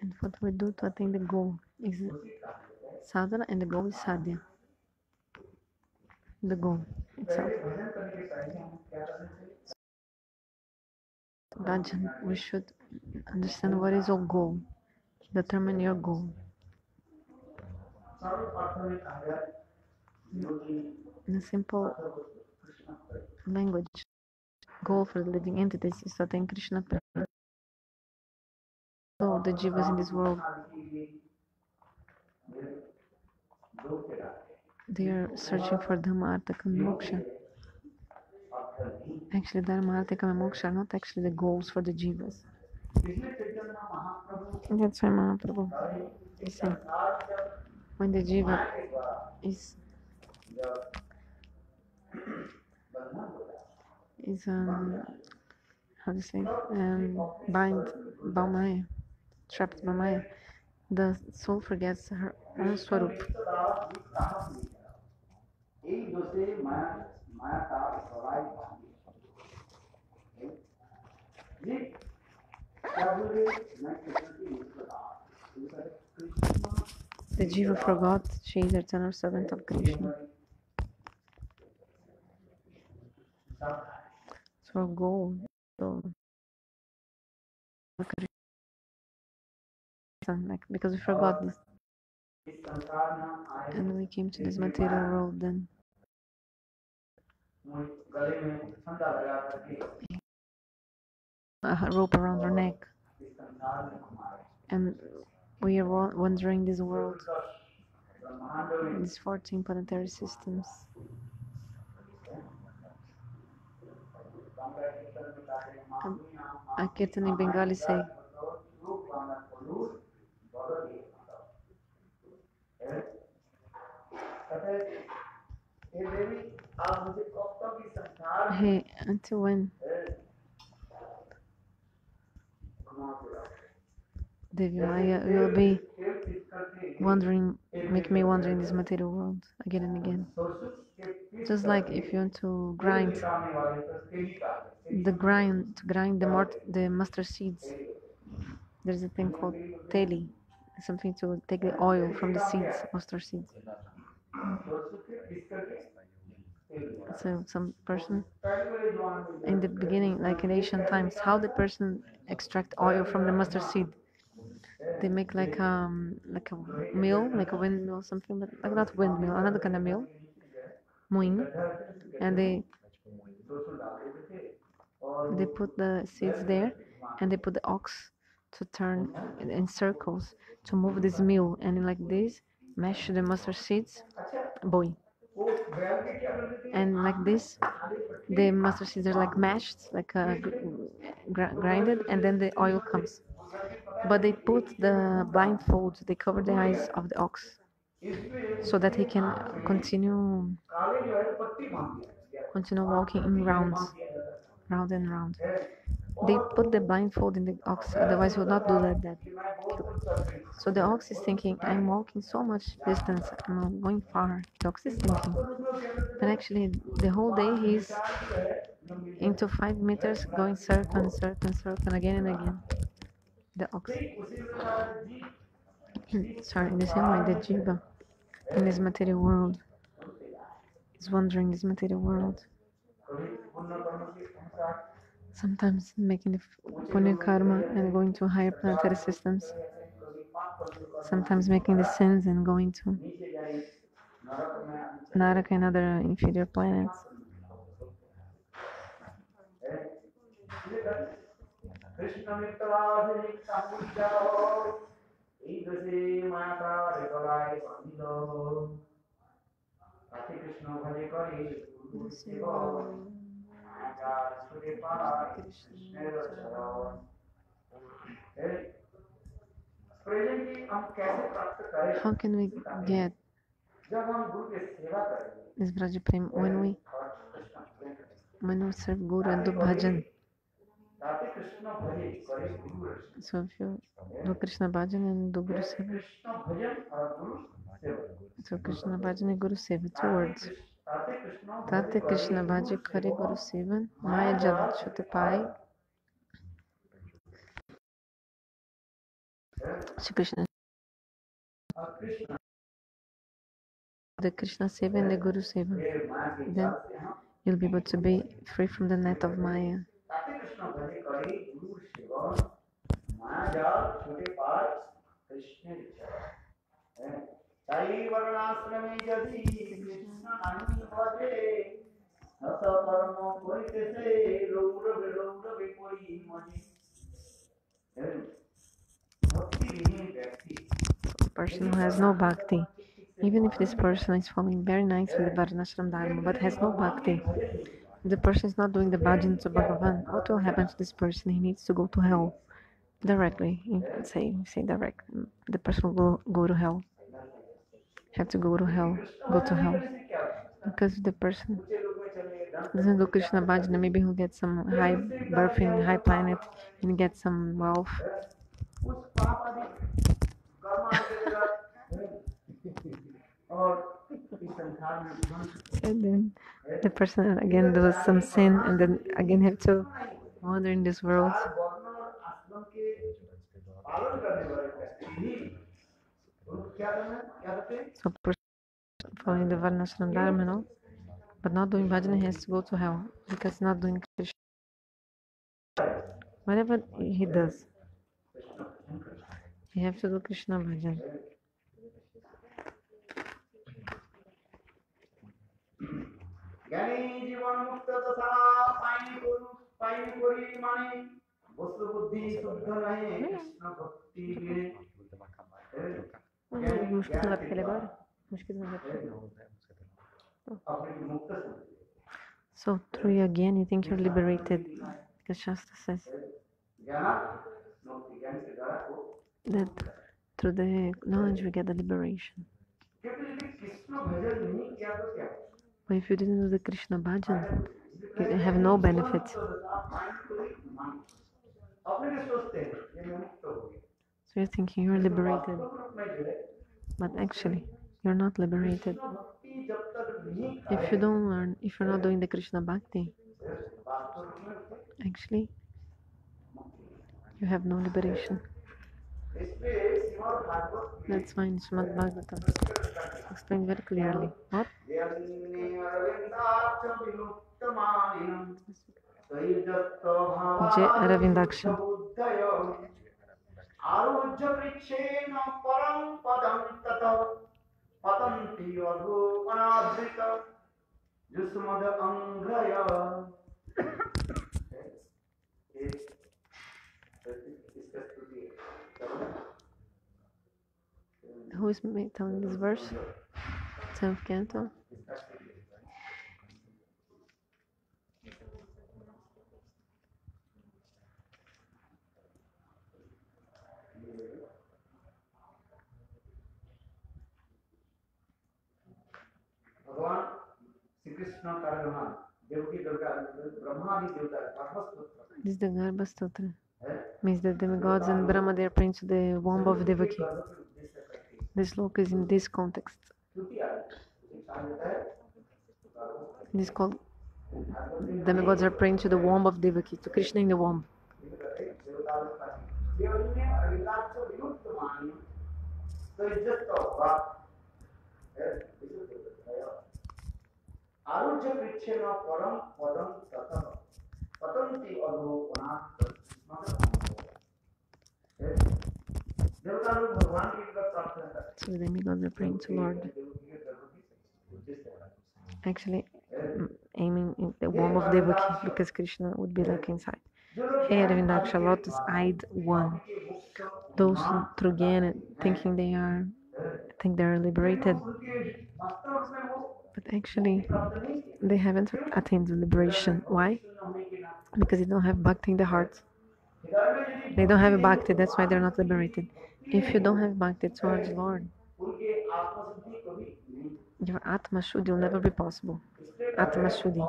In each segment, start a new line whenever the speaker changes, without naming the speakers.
And what we do to attain the goal is sadhana, and the goal is sadhya. The goal itself. Bhajan, we should understand what is our goal. Determine your goal. In a simple language, goal for the living entities is to attain Krishna. So the jivas in this world, they are searching for Dhamma, Artha, and Moksha. Actually, Dharma, Artha, and Moksha are not actually the goals for the jivas. That's why Mahaprabhu is saying, when the jiva is how do you say, by Maya, trapped by Maya, the soul forgets her own swarup. The jiva forgot she is eternal servant of Krishna. So our goal, because we forgot this, and we came to this material world, then a rope around our neck, and we are wandering this world, these 14 planetary systems. A Kirtan in Bengali say, hey, until when? Devi Maya will be wandering, make me wander in this material world again and again. Just like if you want to grind the mustard seeds, there's a thing called teli, something to take the oil from the seeds, mustard seeds. So some person in the beginning, like in ancient times, how the person extract oil from the mustard seed? They make like a mill, like a windmill, something, but like not windmill, another kind of mill, moin, and they put the seeds there, and they put the ox to turn in circles to move this mill, and like this, mash the mustard seeds, boy, and like this, the mustard seeds are like mashed, like grinded, and then the oil comes. But they put the blindfold, they cover the eyes of the ox, so that he can continue walking in rounds, round and round. They put the blindfold in the ox, otherwise he would not do that. So the ox is thinking, I'm walking so much distance, I'm going far. The ox is thinking. But actually, the whole day he's into 5 meters, going circle and circle and circle again and again. The ox. Sorry, in the same way, the jiva in this material world is wandering this material world. Sometimes making the punya karma and going to higher planetary systems. Sometimes making the sins and going to Naraka and other inferior planets. How can we get this Vraja Prem when we serve Guru and do bhajan? So if you do Krishna bhajan and do Guru seva, so Krishna bhajan and Guru seva, 2 words. Tate Krishna bhaja kare Guru seva, Maya jad chute pai, Shri Krishna, the Krishna Seva and the Guru Seva, then you'll be able to be free from the net of Maya. A person who has no bhakti, even if this person is following very nicely the Varnashram Dharma but has no bhakti, if the person is not doing the bhajan to Bhagavan, what will happen to this person? He needs to go to hell directly. You can say direct. The person will go to hell. Have to go to hell. Go to hell. Because the person doesn't do Krishna bhajana, maybe he'll get some high birth in high planet and get some wealth. And then the person again does some sin and then again have to wander in this world. So person following the Varnashram Dharma, no? But not doing bhajana, he has to go to hell because not doing Krishna. Whatever he does, he have to do Krishna bhajan. So through your again, you think you're liberated, because Shastra says that through the knowledge we get the liberation. But if you didn't do the Krishna bhajan, you have no benefit. So you're thinking you're liberated, but actually you're not liberated. If you don't learn, if you're not doing the Krishna bhakti, actually you have no liberation. That's why in Srimad Bhagavatam explained very clearly. What? Jai Aravindaksha. Who is telling this verse? 10th canto. This is the Garbha Stotra. Means that demigods and Brahma, they are praying to the womb of Devaki. This sloka is in this context. It is called demigods are praying to the womb of Devaki, to Krishna in the womb. So the demigods are praying to Lord. Actually, aiming in the womb of Devaki, because Krishna would be like inside. Hey, Aravindaksha, lotus-eyed one. Those through Jnana thinking they are liberated, but actually they haven't attained the liberation. Why? Because they don't have bhakti in the heart. They don't have a bhakti, that's why they're not liberated. If you don't have bhakti towards Lord, your Atma Shuddhi will never be possible. Atma Shuddhi.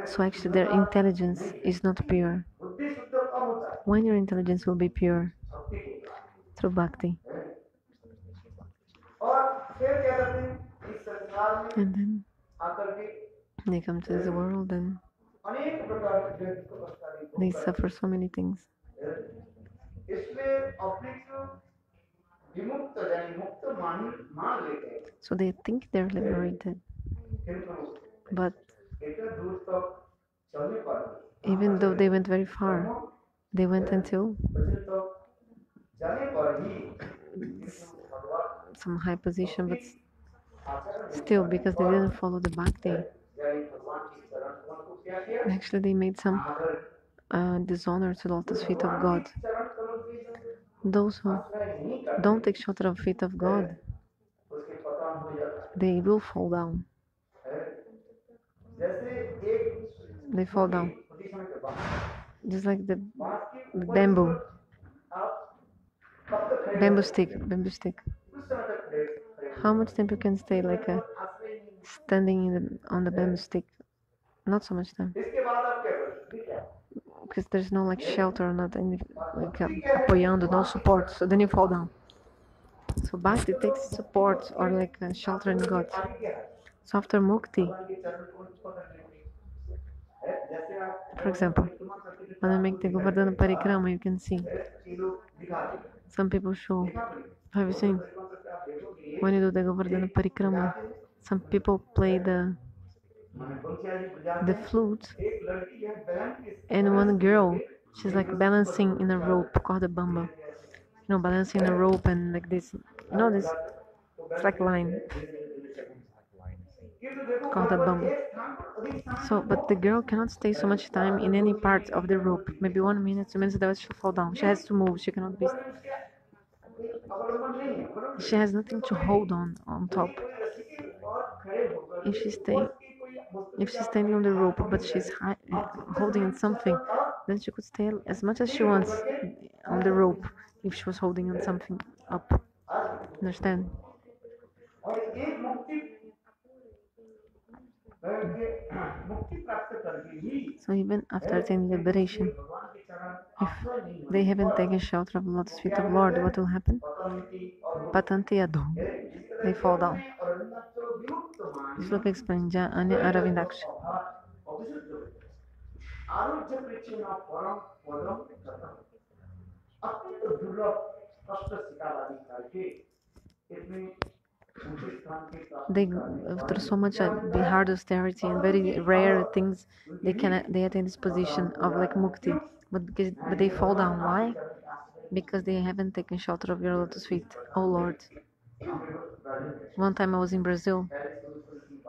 So actually their intelligence is not pure. When your intelligence will be pure? Through bhakti. And then they come to this world and They suffer so many things. So they think they're liberated. But even though they went very far, they went until some high position, but still, because they didn't follow the bhakti, actually they made some dishonor to the lotus feet of God. Those who don't take shelter of feet of God, they will fall down. They fall down. Just like the bamboo. Bamboo stick. Bamboo stick. How much time you can stay like standing on the bamboo stick? Not so much time. Because there's no like shelter or nothing, like apoiando, no support. So then you fall down. So bhakti takes support or like shelter in God. So after mukti, for example, when I make the Govardhana Parikrama, you can see some people show. Have you seen? When you do the Govardhana Parikrama, some people play the flute, and one girl, she's like balancing in a rope called a bamba. You know, balancing a rope and like this. You know this? It's like line called a bamba. So, but the girl cannot stay so much time in any part of the rope. Maybe 1 minute, 2 minutes, otherwise she'll fall down. She has to move. She cannot be. She has nothing to hold on top. If she stay, if she's standing on the rope, but she's holding something, then she could stay as much as she wants on the rope. If she was holding on something up, understand? So even after attaining liberation, if they haven't taken shelter of the lotus feet of Lord, what will happen? Patanti adho. They fall down. This look explained Anya Aravindaksha. They through so much hard austerity and very rare things, they attain this position of like mukti, but they fall down. Why? Because they haven't taken shelter of your lotus feet. Oh Lord. One time I was in Brazil.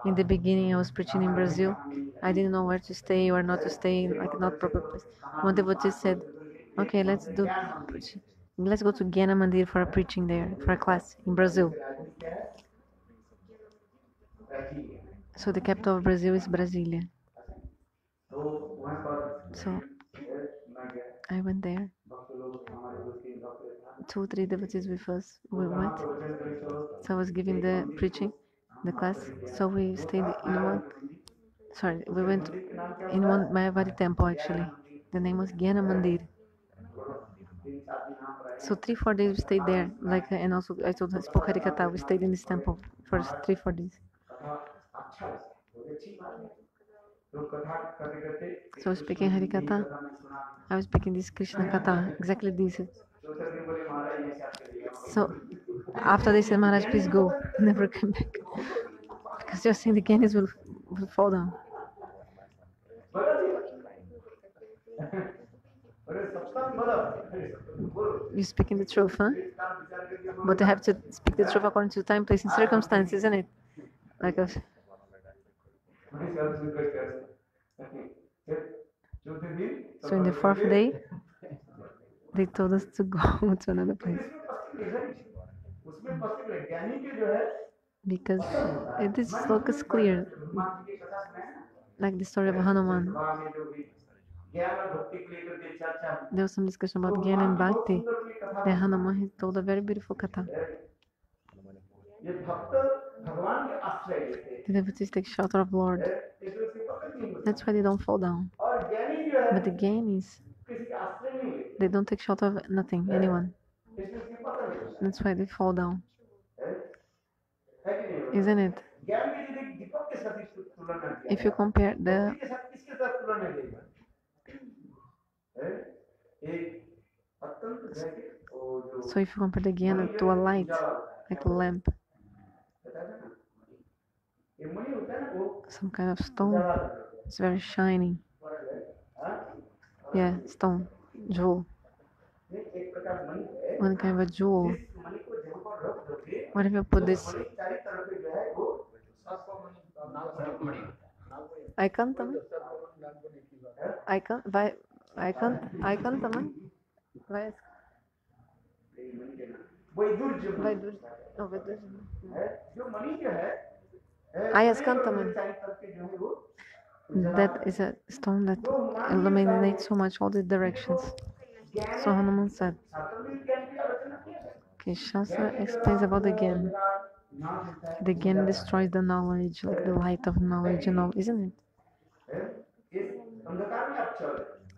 In the beginning, I was preaching in Brazil. I didn't know where to stay or not to stay, like not proper place. One devotee said, "Okay, let's go to Guiana Mandir for a preaching there, for a class in Brazil." So the capital of Brazil is Brasilia. So I went there. 2 3 devotees with us. We went. So I was giving the preaching, the class. So we stayed in one. Sorry, we went in one Mayavadi temple actually. The name was Guiana Mandir. So 3 4 days we stayed there. Like and also I spoke Harikatha. We stayed in this temple for 3 4 days. So speaking Harikatha, I was speaking this Krishna Katha, exactly this. So after they said, Maharaj, please go, never come back. Because you're saying the Ganges will fall down. You're speaking the truth, huh? But you have to speak the truth according to time, place, and circumstance, isn't it? Like a... So in the 4th day, they told us to go to another place. Because this sloka is clear. Like the story of Hanuman. There was some discussion about Jnana and Bhakti. Then Hanuman he told a very beautiful katha. The devotees take shelter of Lord. That's why they don't fall down. But the gain is they don't take shelter of nothing, anyone. That's why they fall down. Isn't it? If you compare So if you compare the Gyan to a light, like a lamp, some kind of stone, it's very shiny. Yeah, stone, jewel. One kind of a jewel. What if you put this? Icon também? Icon? Vai, icon também? Vai. Vai dur. Não, vai dur. Ayaskan também. That is a stone that illuminates so much all the directions. So Hanuman said. Okay, Shastra explains about the Gyan. The Gyan destroys the knowledge, like the light of knowledge and all, isn't it?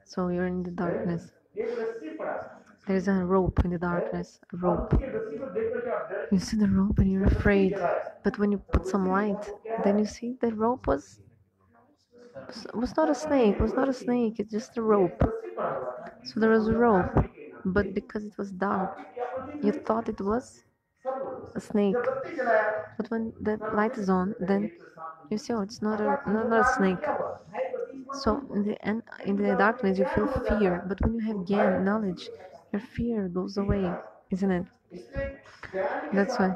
So you're in the darkness. There's a rope in the darkness, a rope. You see the rope and you're afraid. But when you put some light, then you see the rope was not a snake, it's just a rope. So there was a rope, but because it was dark, you thought it was a snake. But when the light is on, then you see, oh, it's not a snake. So in the darkness you feel fear, but when you have Gyan knowledge, your fear goes away, isn't it? That's why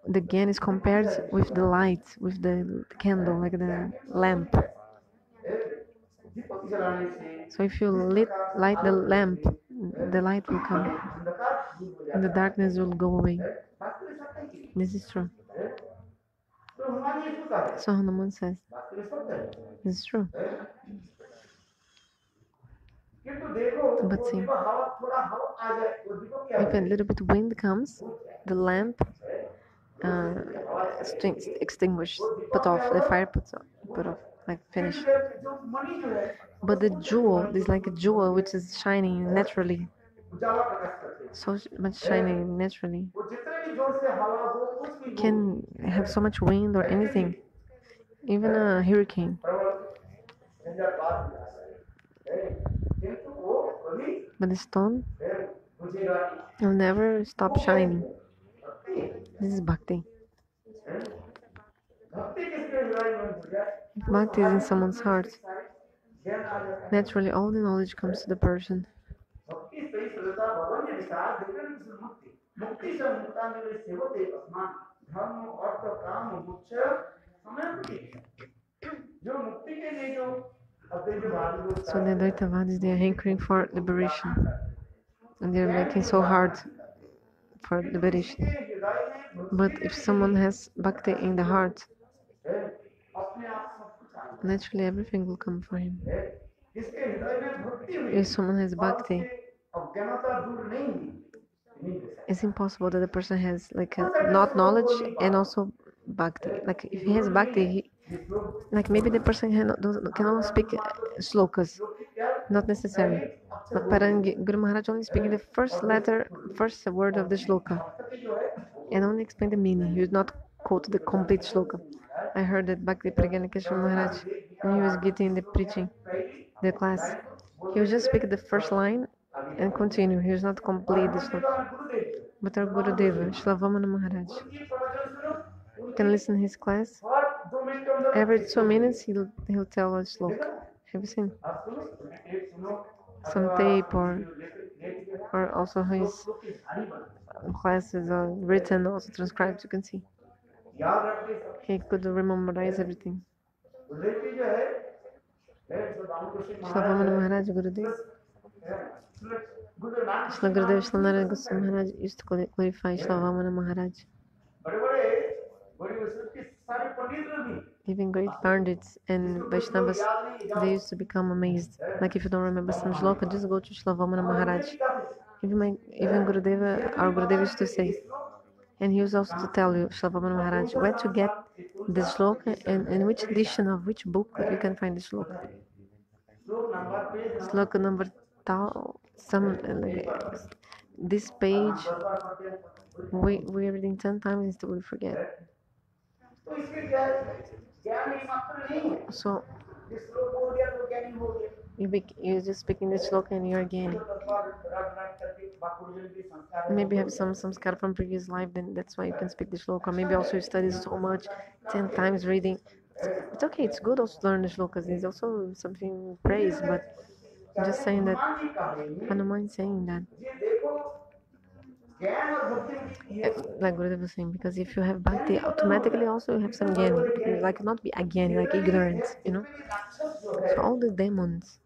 the Gyan is compared with the light, with the candle, like the lamp. So if you light the lamp, the light will come, and the darkness will go away. This is true. So Hanuman says, this is true. But see, if a little bit wind comes, the lamp extinguished, put off, the fire put off, like finish. But the jewel is like a jewel which is shining naturally, so much shining naturally. Can have so much wind or anything, even a hurricane. But the stone will never stop shining. This is bhakti. If bhakti is in someone's heart, naturally all the knowledge comes to the person. So the Advaitavadis, they are hankering for liberation, and they are making so hard for liberation. But if someone has bhakti in the heart, naturally everything will come for him. If someone has bhakti, it's impossible that the person has like not knowledge and also bhakti. Like if he has bhakti, like maybe the person cannot speak slokas, not necessary. But Guru Maharaj only speaking the first word of the shloka, and only explain the meaning. He would not quote the complete shloka. I heard that Bhakti Pragyanikeshwar Maharaj, when he was getting the preaching, the class, he would just speak the first line and continue. He was not complete the shloka. But our Gurudeva, Shlavamana Maharaj, you can listen to his class. Every 2 minutes he'll tell a shloka. Have you seen? Some tape or also his classes are written, also transcribed, you can see. He could memorize everything. Shlavamana Maharaj, Gurudev. Shla Gurudev Shlanarayana Goswami Maharaj used to glorify Shlavamana Maharaj. Even great Pandits and Vaishnavas, they used to become amazed. Like if you don't remember some shloka, just go to Shlavamana Maharaj. Even Gurudeva, our Gurudeva used to say, and he used also to tell you, Shlavamana Maharaj, where to get the shloka and in which edition of which book you can find the shloka. Shloka number this page we reading 10 times and still we forget. So You're just speaking the shloka and you're Gyani. Maybe you have some sanskar from previous life, then that's why you can speak the shloka. Maybe also you study so much, 10 times reading. It's okay, it's good also to learn the shlokas. It's also something praise, but I'm just saying that Hanuman saying that. Like Gurudev was saying, because if you have bhakti, automatically also you have some gyani. Like not be a gyani, like ignorance, you know. So all the demons,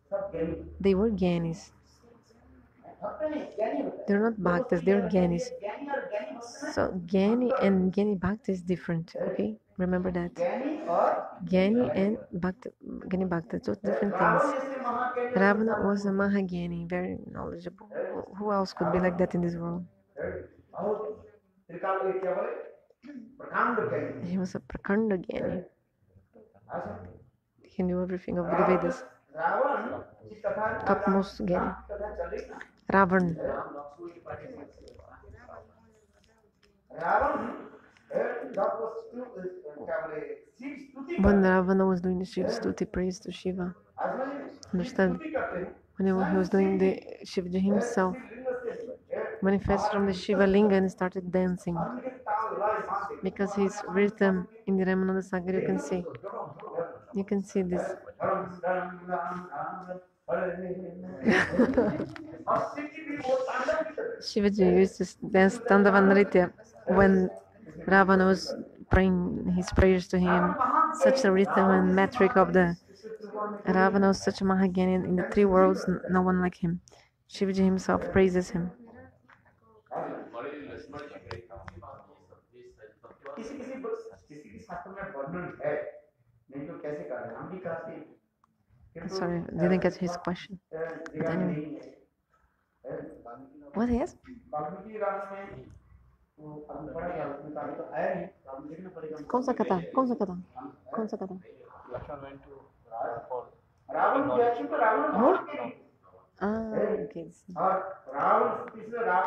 they were gyanis. They're not bhaktas, they're gyanis. So gyani and gyani bhakta is different, okay? Remember that. Gyani and bhakta, gyani bhakta, two different things. Ravana was a mahagyani, very knowledgeable. Who else could be like that in this world? He was a prakanda gyani. He knew everything of the Vedas. Topmost gyani. Ravan. When Ravana was doing the Shiva Stuti praise to Shiva, understand? When he was doing the Shivaji himself, manifested from the Shiva Linga and started dancing. Because his rhythm in the Ramananda Sagar, you can see. You can see this. Shivaji used to dance Tandavanritya when Ravana was praying his prayers to him. Such a rhythm and metric of the Ravana was such a Mahagyan in the three worlds, no one like him. Shivaji himself praises him. Sorry, didn't get his question. But anyway. What is? कौन सा कथा? कौन सा कथा? कौन सा कथा? Okay.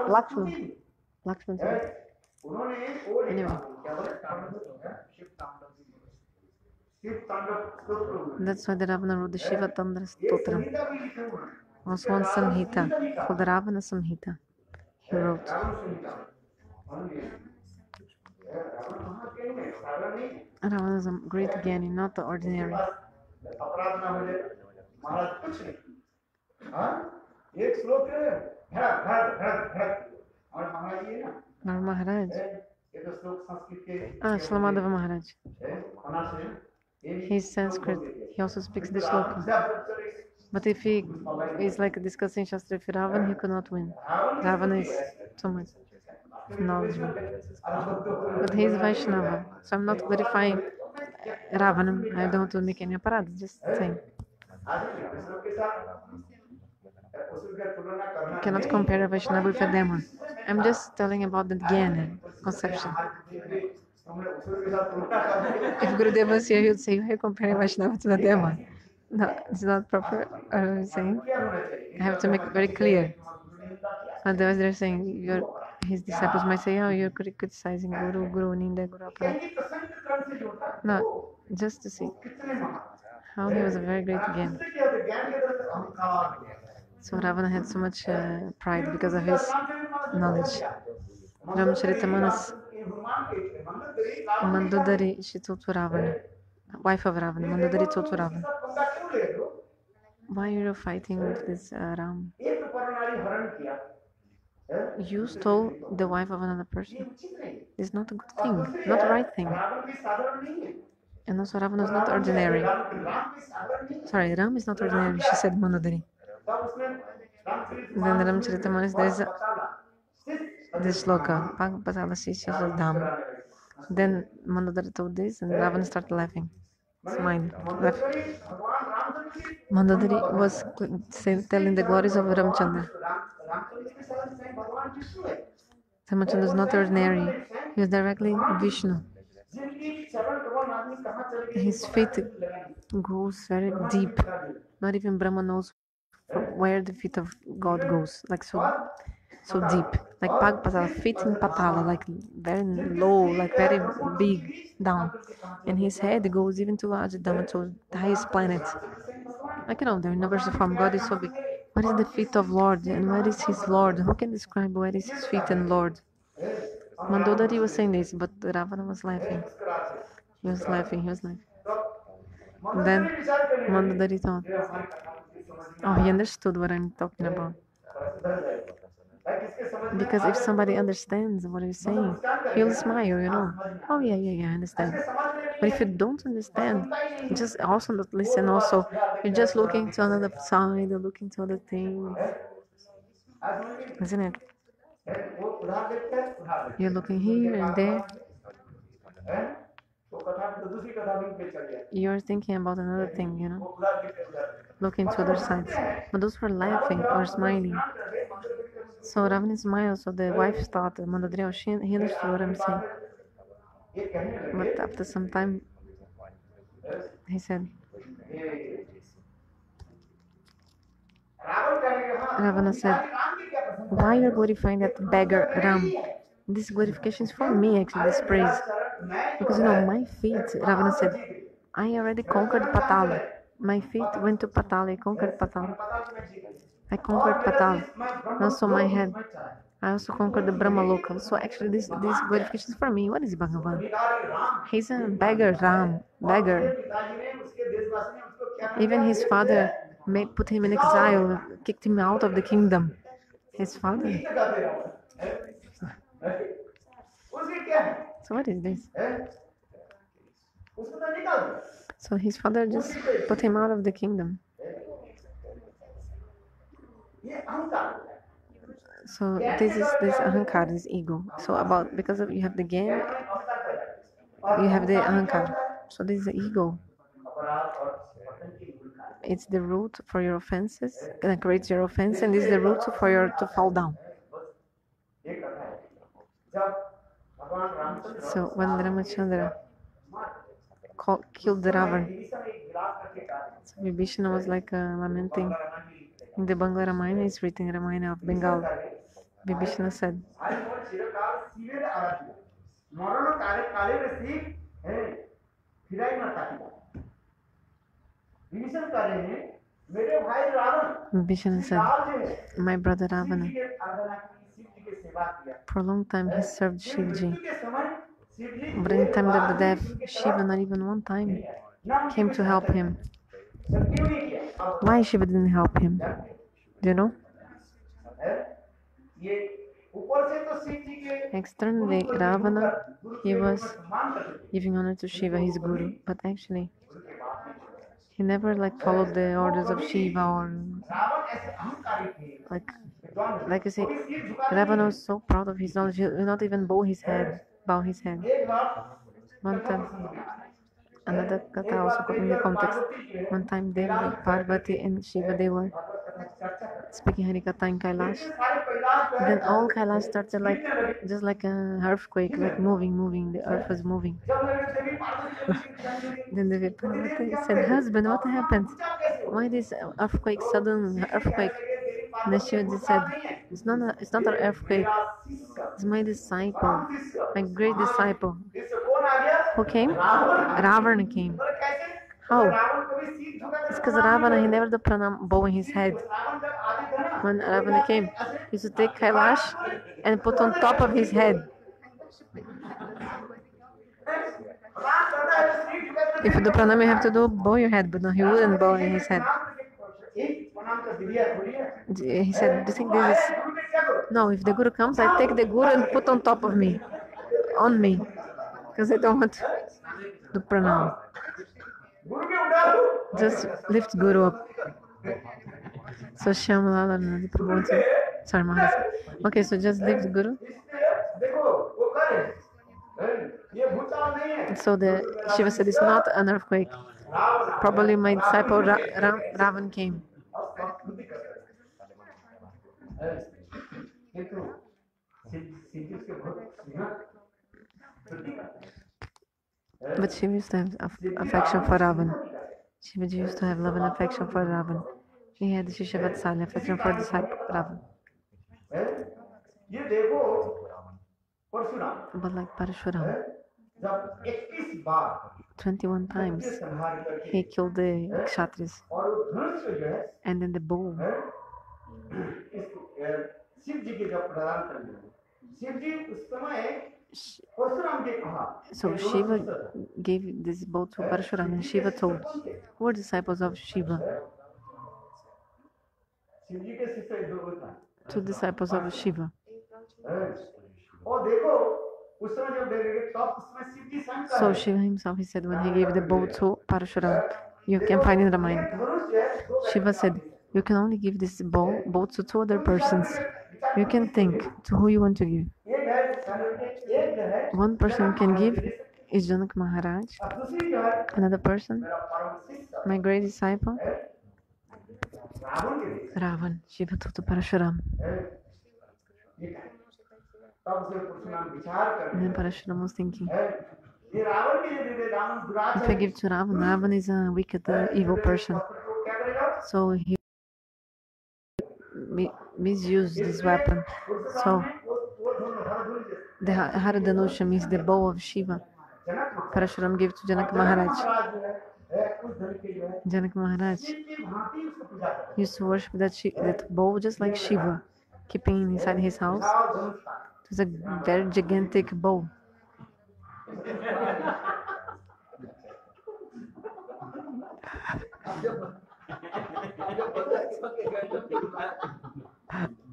Lakshman. Lakshman. Anyway. That's why the Ravana wrote the Shiva Tandra Stotra. Also one Samhita called the Ravana Samhita. He wrote. Ravana is a great Gyani, not the ordinary. Maharaj. Shlomadeva Maharaj. He's Sanskrit. He also speaks the shloka. But if he is like discussing Shastra with Ravan, he could not win. Ravana is so much knowledgeable. But he is Vaishnava. So I'm not glorifying Ravana. I don't want to make any aparad, just saying. You cannot compare a Vaishnava with a demon. I'm just telling about the Gyana conception. If Gurudev was here, he would say, you compare Vaishnava to the demon. No, it's not proper saying. I have to make it very clear. Otherwise, they're saying his disciples might say, oh, you're criticizing Guru, Ninda, Guru Aparat. No, just to see how he was a very great Gyani. So Ravana had so much pride because of his knowledge. Chaitanya-charitamrita Mandodari, she told to Ravana, wife of Ravana, Mandodari told to Ravana, why are you fighting with this Ram? You stole the wife of another person. It's not a good thing, not the right thing. And also Ravana is not ordinary. Sorry, Ram is not ordinary, she said Mandodari. Then Ramcharitamanas, there's this shloka, Pagpasala Shisha Dham. Then Mandodari told this, and Ravana started laughing, smiling, laughing. Mandodari was telling the glories of Ramchandra. Ramchandra is not ordinary, he was directly Vishnu. His faith goes very deep. Not even Brahma knows where the feet of God goes, like so deep. like Pag Patala, feet in Patala, like very low, like very big down. And his head goes even to Ajidama, to the highest planet. Like, the universe from God is so big. What is the feet of Lord and where is his Lord? Who can describe where is his feet and Lord? Mandodari was saying this, but Ravana was laughing. He was laughing. And then Mandodari thought, oh, he understood what I'm talking about. Because if somebody understands what you're saying, he'll smile. Oh, yeah, I understand. But if you don't understand, just also not listen also. You're just looking to another side or looking to other things. Isn't it? You're looking here and there. You're thinking about another thing, looking to other sides. But those were laughing or smiling. So Ravana smiled, so the wife thought, Mandodari, he understood what I'm saying. But after some time, he said, Ravana said, why you're glorifying that beggar Ram? This glorification is for me, actually, this praise. Because, my feet, Ravana said, I already conquered Patala. My feet went to Patala, I conquered Patala. I conquered Patala. Also my head. I also conquered the Brahma Loka. So actually this glorification is for me. What is Bhagavan? He's a beggar, Ram. Beggar. Even his father put him in exile, kicked him out of the kingdom. His father. So what is this? So his father just put him out of the kingdom. So this is this ahankar, this ego. So because you have the game, you have the ahankar. So this is the ego. It's the root for your offenses, that creates your offense, and this is the root for your to fall down. So when Ramachandra killed the Ravan, so Vibhishana was like lamenting. In the Bangla Ramayana, it's written Ramayana of Bengal. Vibhishana said, Vibhishana said, my brother Ravana, for a long time he served Shivji. But in the time of the death, Shiva not even one time came to help him. Why Shiva didn't help him? Do you know? Externally, Ravana, he was giving honor to Shiva, his guru, but actually, he never followed the orders of Shiva or like you say, Ravana was so proud of his knowledge, he will not even bow his head. One time, another katha also in the context. One time, Devi, Parvati, and Shiva, they were speaking Harikatha in Kailash. Then all Kailash started just like an earthquake, like moving. The earth was moving. Then Devi Parvati said, "Husband, what happened? Why this sudden earthquake?" And then Shiva said, "It's not an earthquake. It's my disciple, my great disciple." Who came? Ravana came. How? It's because Ravana, he never did pranam bowing his head. When Ravana came, he used to take Kailash and put on top of his head. If you do pranam, you have to bow your head, but no, he wouldn't bow his head. He said, do you think this is... No, if the Guru comes, I take the Guru and put on top of me, on me, because I don't want to do pranam. Just lift Guru up. So Shyamala Nadi Prabhu, sorry Maharaj. Okay, so just lift Guru. So the Shiva said it's not an earthquake. Probably my disciple Ravan came. But Shiva used to have affection for Ravan. Shiva used to have love and affection for Ravan. He had Shisha Vatsali, affection for disciple Ravan. But like Parashuram, 21 times he killed the Kshatris. And then the bow. So Shiva gave this bow to Parashuram, and Shiva told, who are disciples of Shiva? Two disciples of Shiva. So Shiva himself, he said, when he gave the bow to Parashuram, you can find in Ramayana. Shiva said, you can only give this bow to two other persons. You can think to who you want to give. One person can give is Janak Maharaj. Another person, my great disciple, Ravan. Shiva told to Parashuram. And then Parashuram was thinking, if I give to Ravan, Ravan is a wicked, evil person. So he misused this weapon. So the Haradhanusha means the bow of Shiva. Parashuram gave to Janak Maharaj. Janak Maharaj used to worship that bow just like Shiva, keeping inside his house. It was a very gigantic bow.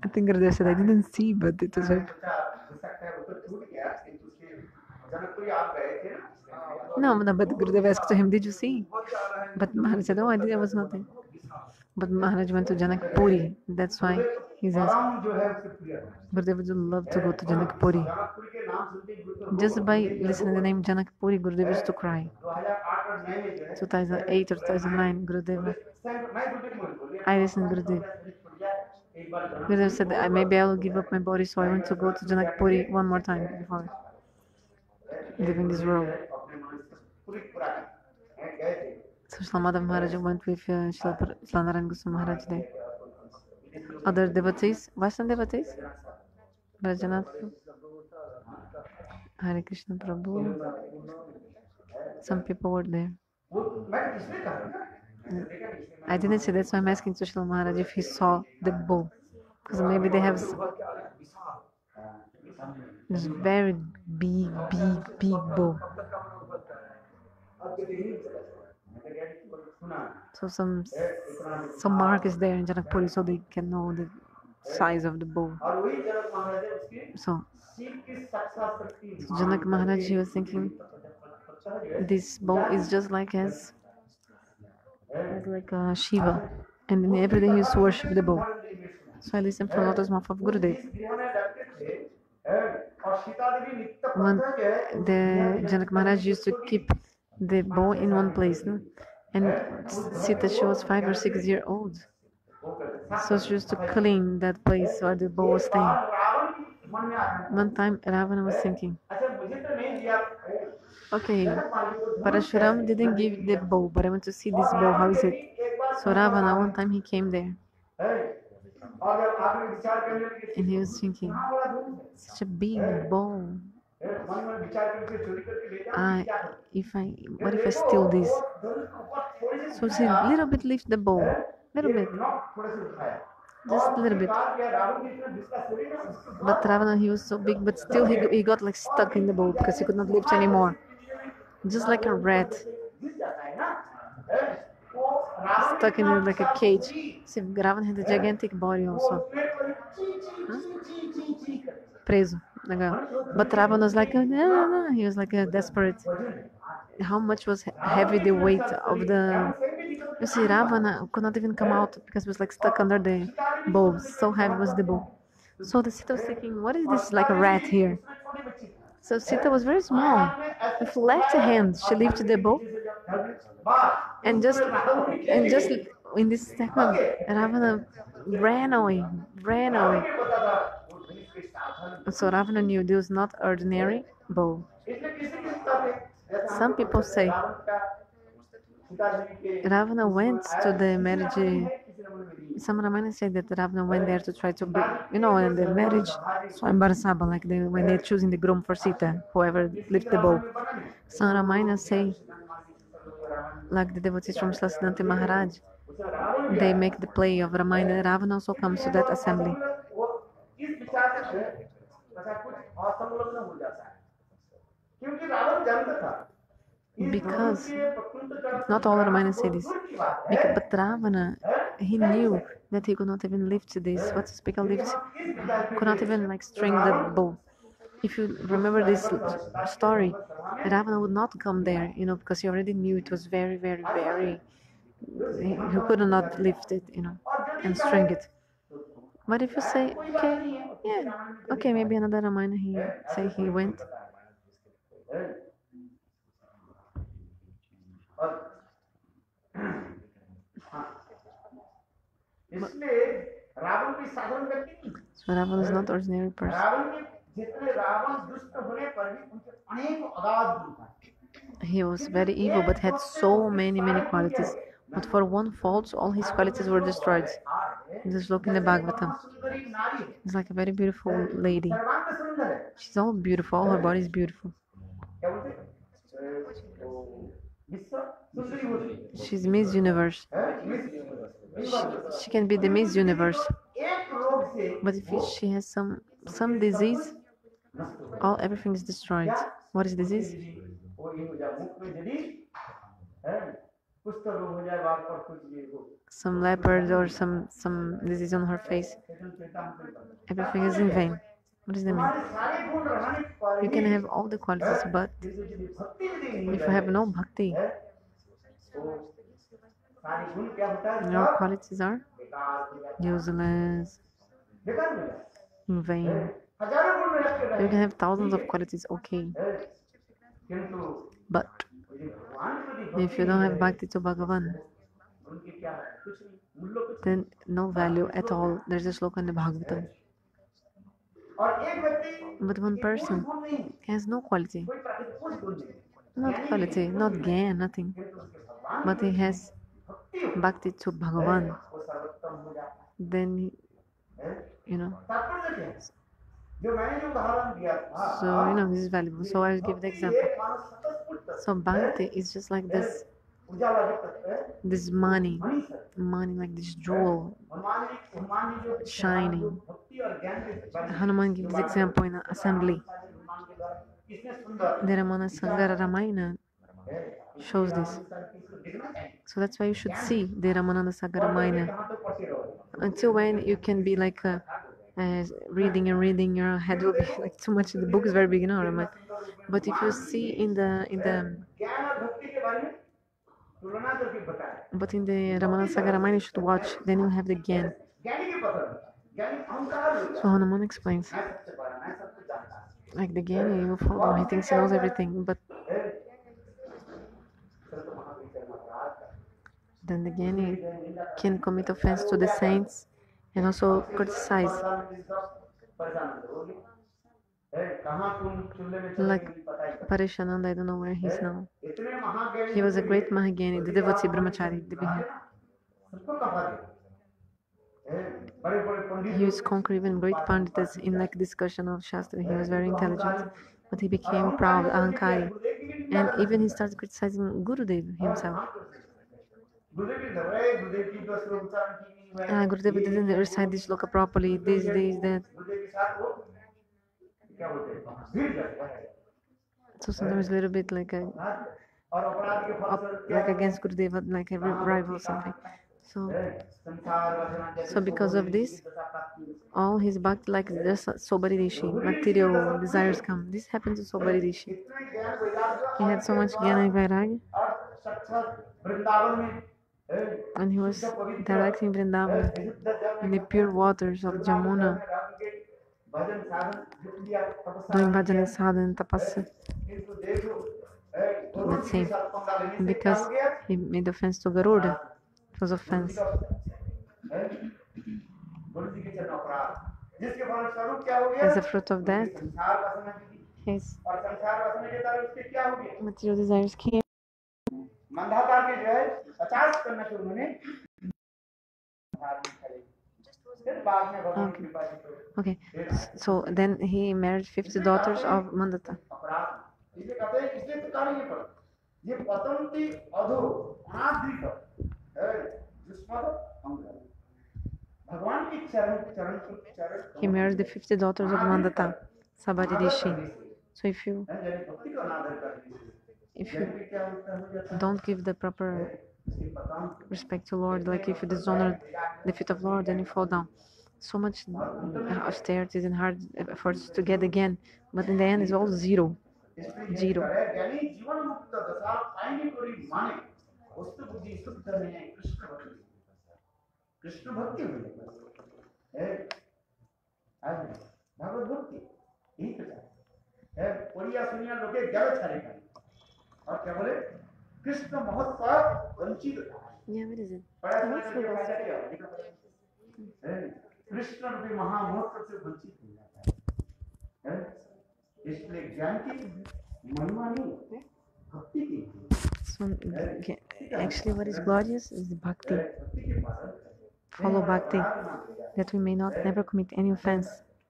I think Gurudev said, I didn't see, but it was like... No, but Gurudev asked to him, did you see? But Maharaj said, oh, I was not there. But Maharaj went to Janakpuri. That's why he's asked. Gurudev would love to go to Janakpuri. Just by listening to the name Janakpuri, Gurudev used to cry. 2008 or 2009, Gurudev. I listened to Gurudev. Gurudev said, maybe I will give up my body, so I want to go to Janakpuri one more time before leaving this world. So Shlamadav Maharaj went with Shlanaran Goswami Maharaj there. Other devotees, Vaishnava devotees, Brajanath, Hare Krishna Prabhu, some people were there. I didn't see, that's why I'm asking to Shlama Maharaj if he saw the bow. Because maybe they have this very big bow. So some mark is there in Janakpuri, so they can know the size of the bow. So Janak Maharaj, he was thinking, this bow is just like like Shiva, and then every day he used to worship the bow. So I listened from lotus mouth of Gurudev. When the Janak Maharaj used to keep the bow in one place, no? And Sita, she was 5 or 6 years old, so she used to clean that place where the bow was staying. One time Ravana was thinking, okay, Parashuram didn't give the bow, but I want to see this bow, how is it? So Ravana, one time he came there, and he was thinking, such a big bow. What if I steal this? So he little bit lift the bow, little bit, just a little bit. But Ravana, he was so big, but still he got like stuck in the bow because he could not lift anymore, just like a rat, stuck in it like a cage. See, Ravana had a gigantic body also, preso. But Ravana was like, no. He was like a desperate. How much was heavy the weight of the... You see, Ravana could not even come out because he was like stuck under the bow. So heavy was the bow. So the Sita was thinking, what is this, like a rat here? So Sita was very small. With left hand, she lifted the bow, and just in this second, Ravana ran away. So Ravana knew this was not ordinary bow. Some people say Ravana went to the marriage Some Ramayana say that Ravana went there to try to bring, in the marriage, Swayamvar Sabha, like when they're choosing the groom for Sita, whoever lifts the bow. Some Ramayana say, like the devotees from Sasiddhanta Maharaj, they make the play of Ramayana. Ravana also comes to that assembly. Because not all Ramayana say this, but Ravana, he knew that he could not even lift this. What's speaker lift? Could not even like string the bow. If you remember this story, Ravana would not come there, because he already knew it was very, very, very. He could not lift it, and string it. But if you say, okay, yeah, okay, maybe another Ramayana, he say he went. So Ravana is not ordinary person. He was very evil, but had so many, many qualities. But for one fault, all his qualities were destroyed. Just look in the Bhagavatam. It's like a very beautiful lady. She's all beautiful. All her body is beautiful. She's Miss Universe. She can be the Miss Universe. But if she has some disease, everything is destroyed. What is disease? Some leopard or some disease on her face. Everything is in vain. What does that mean? You can have all the qualities, but if you have no bhakti, your qualities are useless, in vain. You can have thousands of qualities, okay. But if you don't have bhakti to Bhagavan, then no value at all. There's a sloka in the Bhagavatam. But one person has no quality. Not quality, not gyan, nothing. But he has bhakti to Bhagavan. Then, So, this is valuable. So I will give the example. So bhakti is just like this money like this jewel shining. Hanuman gives this example in an assembly. The Ramana Sangara Ramayana shows this. So that's why you should see the Ramananda Sagar Ramayana. Until when you can be like reading, your head will be like too much. The book is very big, Ramayana. But if you see in the Ramananda Sagar Ramayana, you should watch. Then you'll have the Gyan. So Hanuman explains, like the Gyani, you follow. He thinks he knows everything, but then the Gyani can commit offense to the saints and also criticize. Like Parishananda, I don't know where he's now. He was a great Mahagani, the devotee Brahmachari. He used to conquer even great Panditas in like discussion of Shastra. He was very intelligent, but he became proud, ahankari, and even he started criticizing Gurudev himself. Gurudev didn't recite this shloka properly, this, that. So sometimes a little bit like against Gurudev, like a rival or something. So because of this, all his bhakti, like just Sobari Rishi, material desires come. This happened to Sobari Rishi. He had so much jnana and vairagya, and he was directing Vrindavan in the pure waters of Jamuna, doing bhajan, sadhana, and tapasya. Let's see, because he made offense to Garuda, it was offense. As a fruit of that, his material desires came. Okay. Okay. So then he married 50 daughters of Mandata. He married the 50 daughters of Mandata, Sabari Rishi. So if you don't give the proper respect to Lord, like if you dishonor the feet of Lord, then you fall down. So much austerities and hard efforts to get again, but in the end it's all zero. Zero. Yeah, what is it? What's the So, actually, what is glorious is the bhakti. Follow bhakti, that we may not never commit any offense,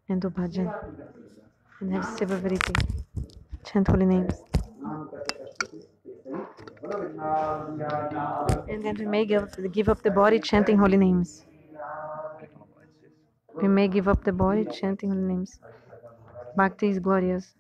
and do bhajan, and have severity. Chant holy names. And then we may give up the body chanting holy names. We may give up the body chanting holy names. Bhakti is glorious.